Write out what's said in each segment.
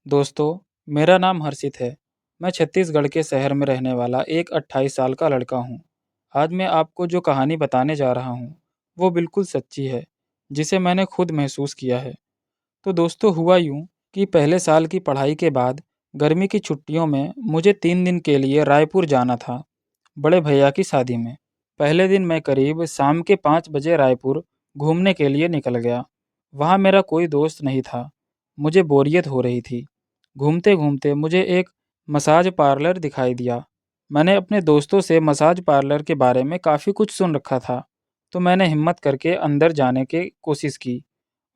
दोस्तों, मेरा नाम हर्षित है। मैं छत्तीसगढ़ के शहर में रहने वाला एक 28 साल का लड़का हूँ। आज मैं आपको जो कहानी बताने जा रहा हूँ, वो बिल्कुल सच्ची है, जिसे मैंने खुद महसूस किया है। तो दोस्तों, हुआ यूँ कि पहले साल की पढ़ाई के बाद गर्मी की छुट्टियों में मुझे 3 दिन के लिए रायपुर जाना था, बड़े भैया की शादी में। पहले दिन मैं करीब शाम के 5 बजे रायपुर घूमने के लिए निकल गया। वहाँ मेरा कोई दोस्त नहीं था। मुझे बोरियत हो रही थी। घूमते-घूमते मुझे एक मसाज पार्लर दिखाई दिया। मैंने अपने दोस्तों से मसाज पार्लर के बारे में काफ़ी कुछ सुन रखा था, तो मैंने हिम्मत करके अंदर जाने की कोशिश की।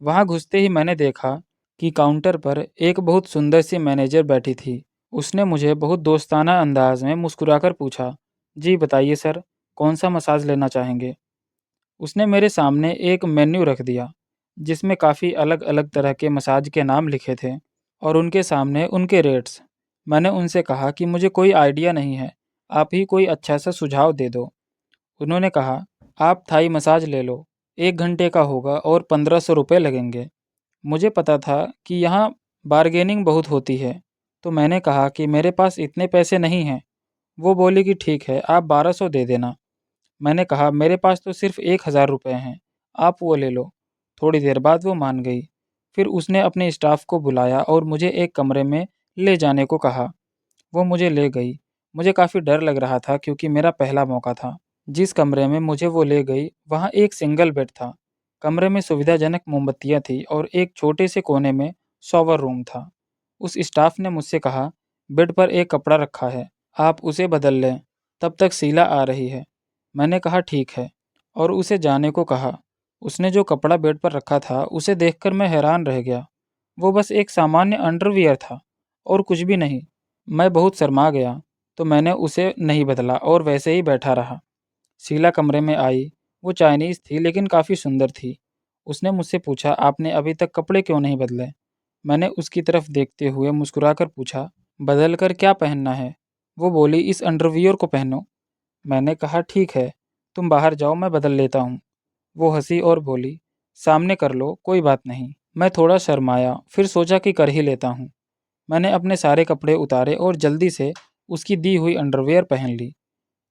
वहाँ घुसते ही मैंने देखा कि काउंटर पर एक बहुत सुंदर सी मैनेजर बैठी थी। उसने मुझे बहुत दोस्ताना अंदाज में मुस्कुराकर पूछा, जी बताइए सर, कौन सा मसाज लेना चाहेंगे? उसने मेरे सामने एक मेन्यू रख दिया, जिसमें काफ़ी अलग-अलग तरह के मसाज के नाम लिखे थे और उनके सामने उनके रेट्स। मैंने उनसे कहा कि मुझे कोई आइडिया नहीं है, आप ही कोई अच्छा सा सुझाव दे दो। उन्होंने कहा, आप थाई मसाज ले लो, 1 घंटे का होगा और 1500 रुपये लगेंगे। मुझे पता था कि यहाँ बार्गेनिंग बहुत होती है, तो मैंने कहा कि मेरे पास इतने पैसे नहीं हैं। वो बोली कि ठीक है, आप 1200 दे देना। मैंने कहा, मेरे पास तो सिर्फ 1000 रुपये हैं, आप वो ले लो। थोड़ी देर बाद वो मान गई। फिर उसने अपने स्टाफ को बुलाया और मुझे एक कमरे में ले जाने को कहा। वो मुझे ले गई। मुझे काफ़ी डर लग रहा था क्योंकि मेरा पहला मौका था। जिस कमरे में मुझे वो ले गई, वहाँ एक सिंगल बेड था। कमरे में सुविधाजनक मोमबत्तियाँ थी और एक छोटे से कोने में शॉवर रूम था। उस स्टाफ ने मुझसे कहा, बेड पर एक कपड़ा रखा है, आप उसे बदल लें, तब तक शीला आ रही है। मैंने कहा ठीक है और उसे जाने को कहा। उसने जो कपड़ा बेड पर रखा था, उसे देखकर मैं हैरान रह गया। वो बस एक सामान्य अंडरवियर था और कुछ भी नहीं। मैं बहुत शर्मा गया, तो मैंने उसे नहीं बदला और वैसे ही बैठा रहा। शीला कमरे में आई। वो चाइनीज़ थी लेकिन काफ़ी सुंदर थी। उसने मुझसे पूछा, आपने अभी तक कपड़े क्यों नहीं बदले? मैंने उसकी तरफ देखते हुए मुस्कुराकर पूछा, बदल कर क्या पहनना है? वो बोली, इस अंडरवियर को पहनो। मैंने कहा ठीक है, तुम बाहर जाओ, मैं बदल लेता हूँ। वो हंसी और बोली, सामने कर लो, कोई बात नहीं। मैं थोड़ा शर्माया, फिर सोचा कि कर ही लेता हूँ। मैंने अपने सारे कपड़े उतारे और जल्दी से उसकी दी हुई अंडरवियर पहन ली।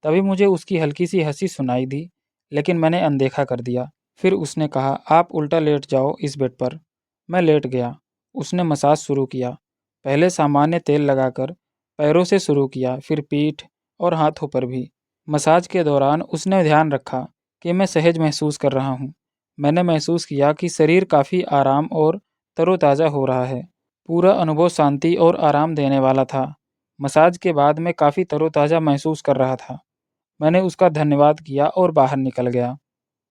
तभी मुझे उसकी हल्की सी हंसी सुनाई दी, लेकिन मैंने अनदेखा कर दिया। फिर उसने कहा, आप उल्टा लेट जाओ इस बेड पर। मैं लेट गया। उसने मसाज शुरू किया। पहले सामान्य तेल लगाकर पैरों से शुरू किया, फिर पीठ और हाथों पर भी। मसाज के दौरान उसने ध्यान रखा कि मैं सहज महसूस कर रहा हूँ। मैंने महसूस किया कि शरीर काफ़ी आराम और तरोताज़ा हो रहा है। पूरा अनुभव शांति और आराम देने वाला था। मसाज के बाद मैं काफ़ी तरोताज़ा महसूस कर रहा था। मैंने उसका धन्यवाद किया और बाहर निकल गया।